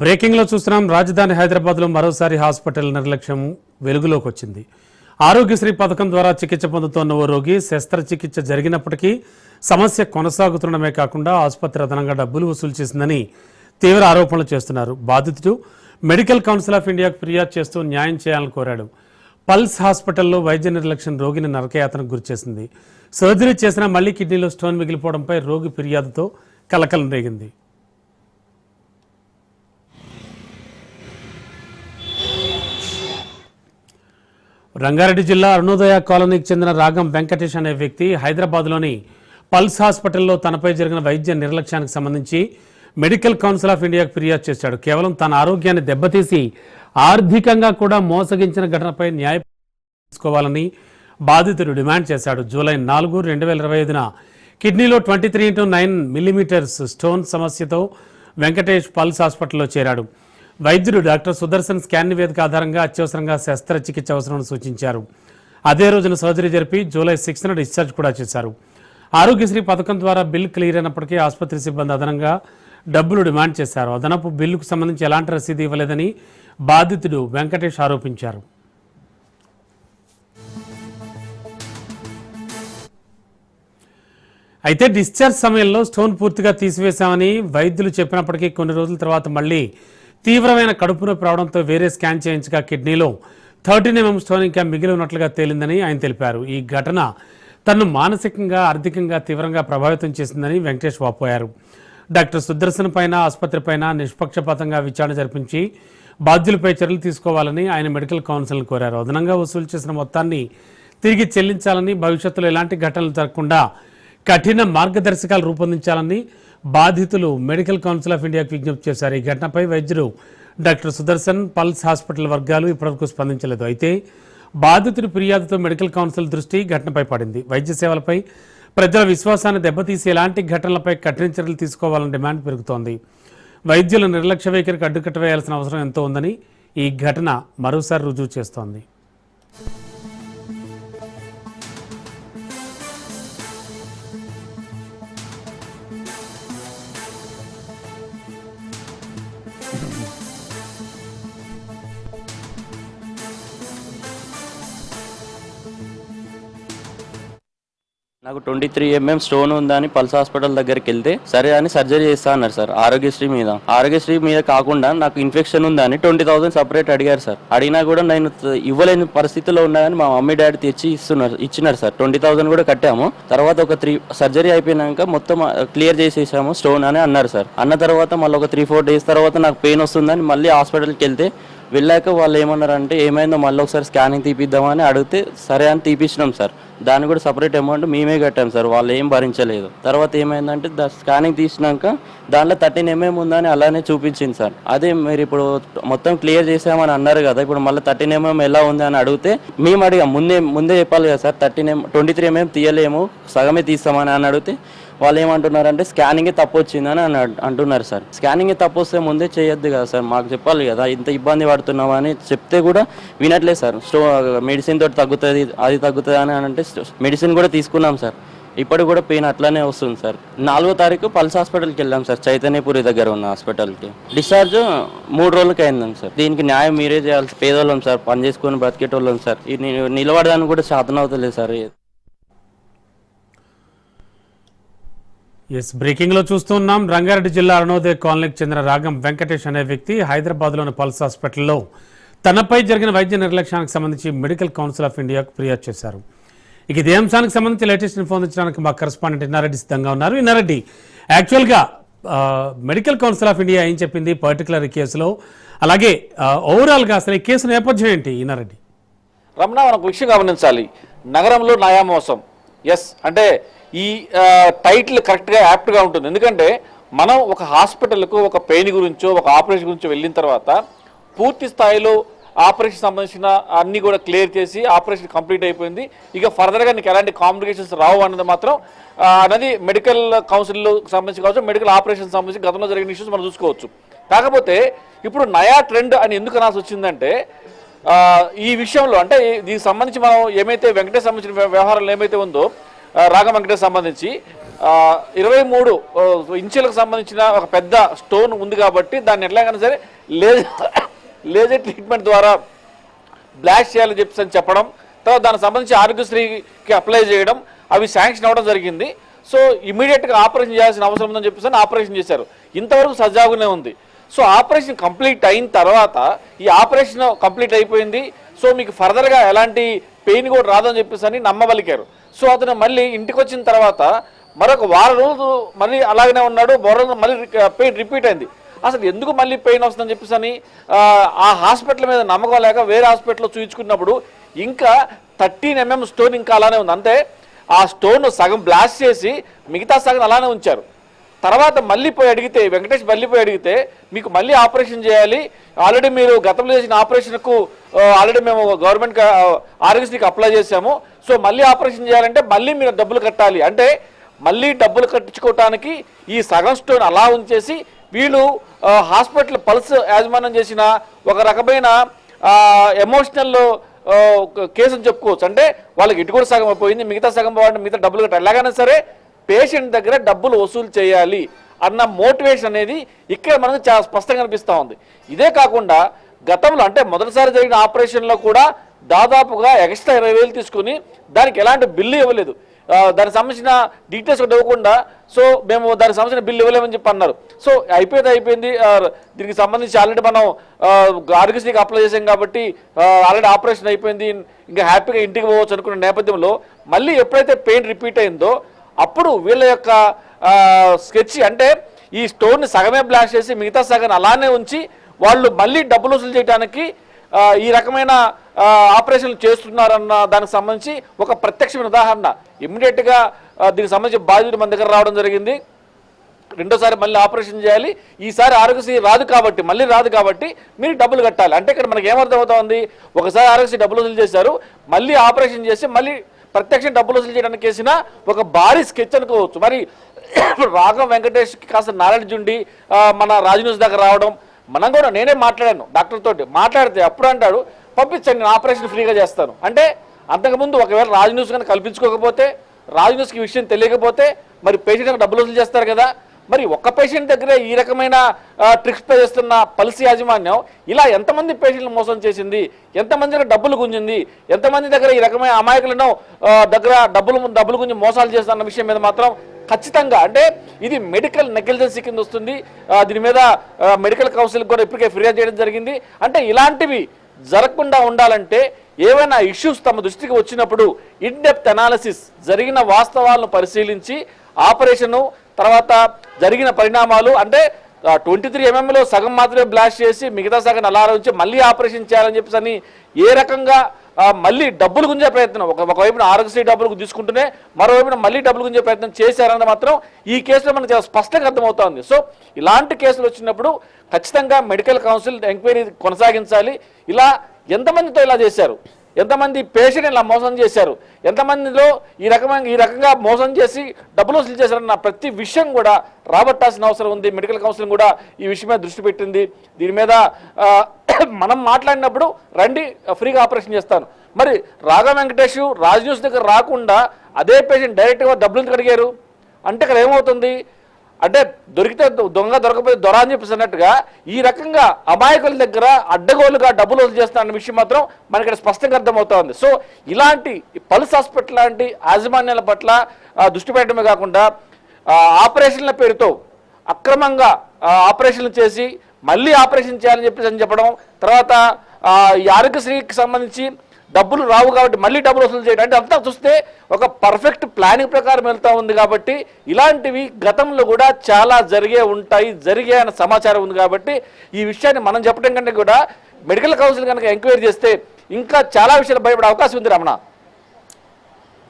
Breaking లో చూస్తున్నాం. రాజధాని హైదరాబాద్ లో మరోసారి హాస్పిటల్ నిర్లక్ష్యం వెలుగులోకి వచ్చింది. ఆరోగ్యశ్రీ పథకం ద్వారా చికిత్స పొందుతున్న ఓ రోగి శస్త్రచికిత్స జరిగినప్పటికీ సమస్య కొనసాగుతుండమే కాకుండా ఆసుపత్రి అదనంగా డబ్బులు వసూలు చేసిందని తీవ్ర ఆరోపణలు చేస్తున్నారు. బాధితుడు మెడికల్ కౌన్సిల్ ఆఫ్ ఇండియాకు ఫిర్యాదు చేస్తూ న్యాయం చేయాలని కోరాడు. పల్స్ హాస్పిటల్లో వైద్య నిర్లక్ష్యం రోగిని నరకయాతనకు గురిచేసింది. సర్జరీ చేసినా మళ్లీ కిడ్నీలో స్టోన్ మిగిలిపోవడంపై రోగి ఫిర్యాదుతో కలకలం రేగింది. రంగారెడ్డి జిల్లా అరుణోదయ కాలనీకి చెందిన రాగం వెంకటేష్ అనే వ్యక్తి హైదరాబాద్లోని పల్స్ హాస్పిటల్లో తనపై జరిగిన వైద్య నిర్లక్ష్యానికి సంబంధించి మెడికల్ కౌన్సిల్ ఆఫ్ ఇండియాకు ఫిర్యాదు చేశాడు. కేవలం తన ఆరోగ్యాన్ని దెబ్బతీసి ఆర్థికంగా కూడా మోసగించిన ఘటనపై న్యాయం తీసుకోవాలని బాధితుడు డిమాండ్ చేశాడు. జూలై 4, 2025న కిడ్నీలో 23/9 మిల్లీమీటర్స్ స్టోన్ సమస్యతో వెంకటేష్ పల్స్ హాస్పిటల్లో చేరాడు. వైద్యుడు డాక్టర్ సుదర్శన్ స్కాన్ నివేదిక ఆధారంగా అత్యవసరంగా శస్త్రచికిత్స అవసరమని సూచించారు. అదే రోజున సర్జరీ జరిపి జూలై 6న డిశ్చార్జ్ కూడా చేశారు. ఆరోగ్యశ్రీ పథకం ద్వారా బిల్ క్లియర్ అయినప్పటికీ ఆసుపత్రి సిబ్బంది అదనంగా డబ్బులు డిమాండ్ చేశారు. అదనపు బిల్లుకు సంబంధించి ఎలాంటి రసీదు ఇవ్వలేదని బాధితుడు వెంకటేష్ ఆరోపించారు. అయితే డిశ్చార్జ్ సమయంలో స్టోన్ పూర్తిగా తీసివేశామని వైద్యులు చెప్పినప్పటికీ కొన్ని రోజుల తర్వాత మళ్ళీ తీవ్రమైన కడుపు నొప్పి రావడంతో వేరే స్కాన్ చేయించగా కిడ్నీలో 13 mm స్టోన్ ఇంకా మిగిలి ఉన్నట్లుగా తేలిందని ఆయన తెలిపారు. ఈ ఘటన తనను మానసికంగా ఆర్థికంగా తీవ్రంగా ప్రభావితం చేసిందని వెంకటేష్ వాపోయారు. డాక్టర్ సుదర్శన్ పైన ఆసుపత్రిపైన నిష్పక్షపాతంగా విచారణ జరిపించి బాధ్యులపై చర్యలు తీసుకోవాలని ఆయన మెడికల్ కౌన్సిల్ని కోరారు. అదనంగా వసూలు చేసిన మొత్తాన్ని తిరిగి చెల్లించాలని, భవిష్యత్తులో ఎలాంటి ఘటనలు జరగకుండా కఠిన మార్గదర్శకాలు రూపొందించాలని బాధితులు మెడికల్ కౌన్సిల్ ఆఫ్ ఇండియాకు విజ్ఞప్తి చేశారు. ఈ ఘటనపై వైద్యుడు డాక్టర్ సుదర్శన్, పల్స్ హాస్పిటల్ వర్గాలు ఇప్పటివరకు స్పందించలేదు. అయితే బాధితుడి ఫిర్యాదుతో మెడికల్ కౌన్సిల్ దృష్టి ఘటనపై పడింది. వైద్య సేవలపై ప్రజల విశ్వాసాన్ని దెబ్బతీసి ఎలాంటి ఘటనలపై కఠిన చర్యలు తీసుకోవాలని డిమాండ్ పెరుగుతోంది. వైద్యుల నిర్లక్ష్య వైఖరికి అడ్డుకట్ట వేయాల్సిన అవసరం ఎంతో ఉందని ఈ ఘటన మరోసారి రుజువు చేస్తోంది. నాకు 23 mm స్టోన్ ఉందని పల్స్ హాస్పిటల్ దగ్గరికి వెళ్తే సరే అని సర్జరీ చేస్తా అన్నారు సార్. ఆరోగ్యశ్రీ మీద కాకుండా నాకు ఇన్ఫెక్షన్ ఉందని 20,000 సపరేట్ అడిగారు సార్. అడిగినా కూడా నేను ఇవ్వలేని పరిస్థితిలో ఉన్నాయని మా మమ్మీ డాడీ తెచ్చి ఇచ్చినారు సార్. 20,000 కూడా కట్టాము. తర్వాత ఒక 3 సర్జరీ అయిపోయినాక మొత్తం క్లియర్ చేసేసాము స్టోన్ అని అన్నారు సార్. అన్న తర్వాత మళ్ళీ ఒక 3-4 డేస్ తర్వాత నాకు పెయిన్ వస్తుందని మళ్ళీ హాస్పిటల్కి వెళ్తే వెళ్ళాక వాళ్ళు ఏమన్నారంటే ఏమైందో మళ్ళీ ఒకసారి స్కానింగ్ తీపిద్దామని అడిగితే సరే అని తీపించినాం సార్. దాన్ని కూడా సపరేట్ అమౌంట్ మేమే కట్టాం సార్. వాళ్ళు ఏం భరించలేదు. తర్వాత ఏమైందంటే స్కానింగ్ తీసినాక దాంట్లో 13 mm ఉందని అలానే చూపించింది సార్. అదే మీరు ఇప్పుడు మొత్తం క్లియర్ చేసామని అన్నారు కదా, ఇప్పుడు మళ్ళీ 13 mm ఎలా ఉంది అని అడిగితే మేము అడిగాం ముందే చెప్పాలి కదా సార్. 23 mm తీయలేము, సగమే తీస్తామని అని అడిగితే వాళ్ళు ఏమంటున్నారంటే స్కానింగే తప్పు వచ్చిందని అంటున్నారు సార్. స్కానింగే తప్పు వస్తే ముందే చేయొద్దు కదా సార్, మాకు చెప్పాలి కదా. ఇంత ఇబ్బంది పడుతున్నామని చెప్తే కూడా వినట్లేదు సార్. మెడిసిన్ తోటి తగ్గుతుంది, అది తగ్గుతుంది అని అంటే మెడిసిన్ కూడా తీసుకున్నాం సార్. ఇప్పటికి కూడా పెయిన్ అట్లానే వస్తుంది సార్. 4వ తారీఖు పల్స్ హాస్పిటల్కి వెళ్ళాం సార్, చైతన్యపురి దగ్గర ఉన్న హాస్పిటల్కి. డిశ్చార్జ్ 3 రోజులకి అయిందాం సార్. దీనికి న్యాయం మీరే చేయాలి. పేదోళ్ళం సార్, పని చేసుకొని బతికేటోళ్ళం సార్. నిలబడడానికి కూడా శాతం అవుతలేదు సార్. బ్రేకింగ్ లో చూస్తున్నాం. రంగారెడ్డి జిల్లా అరుణోదయ కాలనీకి చెందిన రాగం వెంకటేష్ అనే వ్యక్తి హైదరాబాద్లోని పల్స్ హాస్పిటల్లో తనపై జరిగిన వైద్య నిర్లక్ష్యానికి సంబంధించి మెడికల్ కౌన్సిల్ ఆఫ్ ఇండియాకు ఫిర్యాదు చేశారు. ఇక ఇదే అంశానికి సంబంధించి లేటెస్ట్ ఇన్ఫర్మేషన్ ఇచ్చడానికి మా కరెస్పాండెంట్ ఇన్నారెడ్డి సిద్ధంగా ఉన్నారు. ఇన్నారెడ్డి, యాక్చువల్గా మెడికల్ కౌన్సిల్ ఆఫ్ ఇండియా ఏం చెప్పింది పర్టికులర్ కేసులో, అలాగే ఓవరాల్గా అసలు ఈ కేసు నేపథ్యం ఏంటి? ఇన్నారెడ్డి. రమణ, మనకు విషయం గమనించాలి. నగరంలో న్యాయమోసం, ఎస్ అంటే ఈ టైటిల్ కరెక్ట్గా యాప్ట్గా ఉంటుంది. ఎందుకంటే మనం ఒక హాస్పిటల్కు ఒక పెయిన్ గురించో ఒక ఆపరేషన్ గురించో వెళ్ళిన తర్వాత పూర్తి స్థాయిలో ఆపరేషన్ సంబంధించిన అన్నీ కూడా క్లియర్ చేసి ఆపరేషన్ కంప్లీట్ అయిపోయింది, ఇక ఫర్దర్గా నీకు ఎలాంటి కాంప్లికేషన్స్ రావు అన్నది మాత్రం అనేది మెడికల్ కౌన్సిల్లో సంబంధించి కావచ్చు, మెడికల్ ఆపరేషన్ సంబంధించి గతంలో జరిగిన ఇష్యూస్ మనం చూసుకోవచ్చు. కాకపోతే ఇప్పుడు నయా ట్రెండ్ అని ఎందుకు అనాల్సి వచ్చిందంటే ఈ విషయంలో అంటే దీనికి సంబంధించి మనం ఏమైతే వెంకటేష్ సంబంధించిన వ్యవహారాలు ఏమైతే ఉందో రాగం వెంకటేష్ సంబంధించి 23 ఇంచులకు సంబంధించిన ఒక పెద్ద స్టోన్ ఉంది కాబట్టి దాన్ని ఎట్లాగైనా సరే లేజర్ ట్రీట్మెంట్ ద్వారా బ్లాస్ట్ చేయాలని చెప్పడం, తర్వాత దానికి సంబంధించి ఆరోగ్యశ్రీకి అప్లై చేయడం, అవి శాంక్షన్ అవ్వడం జరిగింది. సో ఇమీడియట్గా ఆపరేషన్ చేయాల్సిన అవసరం ఉందని చెప్పేసి ఆపరేషన్ చేశారు. ఇంతవరకు సజావుగానే ఉంది. సో ఆపరేషన్ కంప్లీట్ అయిన తర్వాత ఈ ఆపరేషన్ కంప్లీట్ అయిపోయింది, సో మీకు ఫర్దర్గా ఎలాంటి పెయిన్ కూడా రాదని చెప్పేసి నమ్మబలికారు. సో అతను మళ్ళీ ఇంటికి వచ్చిన తర్వాత మరొక వారం రోజులు మళ్ళీ అలాగనే ఉన్నాడు. మళ్ళీ పెయిన్ రిపీట్ అయింది. అసలు ఎందుకు మళ్ళీ పెయిన్ వస్తుందని చెప్పేసి ఆ హాస్పిటల్ మీద నమ్మకం లేక వేరే హాస్పిటల్లో చూయించుకున్నప్పుడు ఇంకా 13 mm స్టోన్ ఇంకా అలానే ఉంది. అంటే ఆ స్టోన్ సగం బ్లాస్ట్ చేసి మిగతా సగం అలానే ఉంచారు. తర్వాత మళ్ళీ పోయి అడిగితే, వెంకటేష్ మళ్ళీ పోయి అడిగితే, మీకు మళ్ళీ ఆపరేషన్ చేయాలి, ఆల్రెడీ మీరు గతంలో చేసిన ఆపరేషన్కు ఆల్రెడీ మేము గవర్నమెంట్ ఆరోగ్యశ్రీకి అప్లై చేశాము, సో మళ్ళీ ఆపరేషన్ చేయాలంటే మళ్ళీ మీరు డబ్బులు కట్టాలి. అంటే మళ్ళీ డబ్బులు కట్టించుకోవటానికి ఈ సగం స్టోన్ అలా ఉంచేసి వీళ్ళు హాస్పిటల్ పల్స్ యాజమాన్యం చేసిన ఒక రకమైన ఎమోషనల్ కేసుని చెప్పుకోవచ్చు. అంటే వాళ్ళకి ఇటు కూడా సగం అయిపోయింది, మిగతా సగం పోవాలంటే మిగతా డబ్బులు కట్టాలి. ఎలాగైనా సరే పేషెంట్ దగ్గర డబ్బులు వసూలు చేయాలి అన్న మోటివేషన్ అనేది ఇక్కడ మనకు చాలా స్పష్టంగా కనిపిస్తూ ఉంది. ఇదే కాకుండా గతంలో అంటే మొదటిసారి జరిగిన ఆపరేషన్లో కూడా దాదాపుగా ఎక్స్ట్రా 20,000 తీసుకుని దానికి ఎలాంటి బిల్లు ఇవ్వలేదు. దానికి సంబంధించిన డీటెయిల్స్ కూడా ఇవ్వకుండా సో మేము దానికి సంబంధించిన బిల్లు ఇవ్వలేమని చెప్పి అన్నారు. సో అయిపోయింది. దీనికి సంబంధించి ఆల్రెడీ మనం ఆరోగ్యశ్రీకి అప్లై చేసాం కాబట్టి ఆల్రెడీ ఆపరేషన్ అయిపోయింది, ఇంకా హ్యాపీగా ఇంటికి పోవచ్చు అనుకున్న నేపథ్యంలో మళ్ళీ ఎప్పుడైతే పెయిన్ రిపీట్ అయిందో అప్పుడు వీళ్ళ యొక్క స్కెచ్ అంటే ఈ స్టోన్ని సగమే బ్లాస్ట్ చేసి మిగతా సగం అలానే ఉంచి వాళ్ళు మళ్ళీ డబ్బులు వసూలు చేయడానికి ఈ రకమైన ఆపరేషన్లు చేస్తున్నారన్న దానికి సంబంధించి ఒక ప్రత్యక్షమైన ఉదాహరణ. ఇమ్మీడియట్గా దీనికి సంబంధించి బాధితుడు మన దగ్గర రావడం జరిగింది. రెండోసారి మళ్ళీ ఆపరేషన్ చేయాలి, ఈసారి ఆరోగ్యశ్రీ రాదు కాబట్టి మీరు డబ్బులు కట్టాలి. అంటే ఇక్కడ మనకి ఏమర్థం అవుతా ఉంది, ఒకసారి ఆరోగ్యశ్రీ డబ్బులు వసూలు చేశారు, మళ్ళీ ఆపరేషన్ చేసి మళ్ళీ ప్రత్యక్ష డబ్బులు వసూలు చేయడానికి వేసిన ఒక భారీ స్కెచ్ అనుకోవచ్చు. మరి రాఘవ వెంకటేష్కి కాస్త నాలెడ్జ్ ఉండి మన రాజన్యూస్ దగ్గర రావడం, మనం కూడా నేనే మాట్లాడాను డాక్టర్ తోటి, మాట్లాడితే అప్పుడు అంటాడు పంపించండి నేను ఆపరేషన్ ఫ్రీగా చేస్తాను. అంటే అంతకుముందు ఒకవేళ రాజన్యూస్ కానీ కల్పించుకోకపోతే, రాజన్యూస్కి ఈ విషయం తెలియకపోతే మరి పేషెంట్ డబ్బులు వసూలు చేస్తారు కదా. మరి ఒక్క పేషెంట్ దగ్గరే ఈ రకమైన ట్రిక్స్ పే చేస్తున్న పల్స్ యాజమాన్యం ఇలా ఎంతమంది పేషెంట్లు మోసం చేసింది, ఎంతమంది దగ్గర డబ్బులు గుంజింది, ఎంతమంది దగ్గర ఈ రకమైన అమాయకులను దగ్గర డబ్బులు గుంజి మోసాలు చేస్తున్న విషయం మీద మాత్రం ఖచ్చితంగా అంటే ఇది మెడికల్ నెగ్లిజెన్సీ కింద వస్తుంది. దీని మీద మెడికల్ కౌన్సిల్ కూడా ఇప్పటికే ఫిర్యాదు చేయడం జరిగింది. అంటే ఇలాంటివి జరగకుండా ఉండాలంటే ఏవైనా ఇష్యూస్ తమ దృష్టికి వచ్చినప్పుడు ఇన్ డెప్త్ అనాలిసిస్ జరిగిన వాస్తవాలను పరిశీలించి ఆపరేషను తర్వాత జరిగిన పరిణామాలు అంటే 23 mm సగం మాత్రమే బ్లాస్ట్ చేసి మిగతా సగం అలా ఉంచి మళ్ళీ ఆపరేషన్ చేయాలని చెప్పేసి ఏ రకంగా మళ్ళీ డబ్బులు గుంజే ప్రయత్నం ఒకవైపున ఆరోగ్యశ్రీ డబ్బులు తీసుకుంటూనే మరోవైపున మళ్ళీ డబ్బులు గుంజే ప్రయత్నం చేశారని మాత్రం ఈ కేసులో మనకు చాలా స్పష్టంగా అర్థమవుతోంది. సో ఇలాంటి కేసులు వచ్చినప్పుడు ఖచ్చితంగా మెడికల్ కౌన్సిల్ ఎంక్వైరీ కొనసాగించాలి. ఇలా ఎంతమందితో ఇలా చేశారు, ఎంతమంది పేషెంట్ ఇలా మోసం చేశారు, ఎంతమందిలో ఈ రకంగా మోసం చేసి డబ్బులు వసూలు చేశారన్న ప్రతి విషయం కూడా రాబట్టాల్సిన అవసరం ఉంది. మెడికల్ కౌన్సిల్ కూడా ఈ విషయం మీద దృష్టి పెట్టింది. దీని మీద మనం మాట్లాడినప్పుడు రండి ఫ్రీగా ఆపరేషన్ చేస్తాను. మరి రాఘవ వెంకటేష్ రాజన్యూస్ దగ్గర రాకుండా అదే పేషెంట్ డైరెక్ట్గా డబ్బులు ఎందుకు అడిగారు అంటే ఇక్కడ ఏమవుతుంది అంటే దొరికితే దొంగ దొరకపోతే దొర అని చెప్పేసి అన్నట్టుగా ఈ రకంగా అమాయకుల దగ్గర అడ్డగోలుగా డబ్బులు వసూలు చేస్తారన్న విషయం మాత్రం మనకి ఇక్కడ స్పష్టంగా అర్థమవుతా ఉంది. సో ఇలాంటి పల్స్ హాస్పిటల్ లాంటి యాజమాన్యాల పట్ల దృష్టి పెట్టడమే కాకుండా ఆపరేషన్ల పేరుతో అక్రమంగా ఆపరేషన్లు చేసి మళ్ళీ ఆపరేషన్ చేయాలని చెప్పేసి చెప్పడం, తర్వాత ఈ ఆరోగ్యశ్రీకి సంబంధించి డబ్బులు రావు కాబట్టి మళ్ళీ డబ్బులు వసూలు చేయడం అంటే అంతా చూస్తే ఒక పర్ఫెక్ట్ ప్లానింగ్ ప్రకారం వెళ్తూ ఉంది. కాబట్టి ఇలాంటివి గతంలో కూడా చాలా జరిగే అన్న సమాచారం ఉంది. కాబట్టి ఈ విషయాన్ని మనం చెప్పడం కంటే కూడా మెడికల్ కౌన్సిల్ కనుక ఎంక్వైరీ చేస్తే ఇంకా చాలా విషయాలు భయపడే అవకాశం ఉంది. Ramana.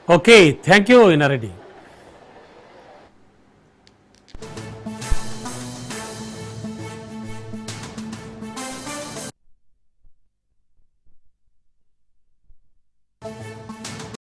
Okay, thank you Inna Reddy.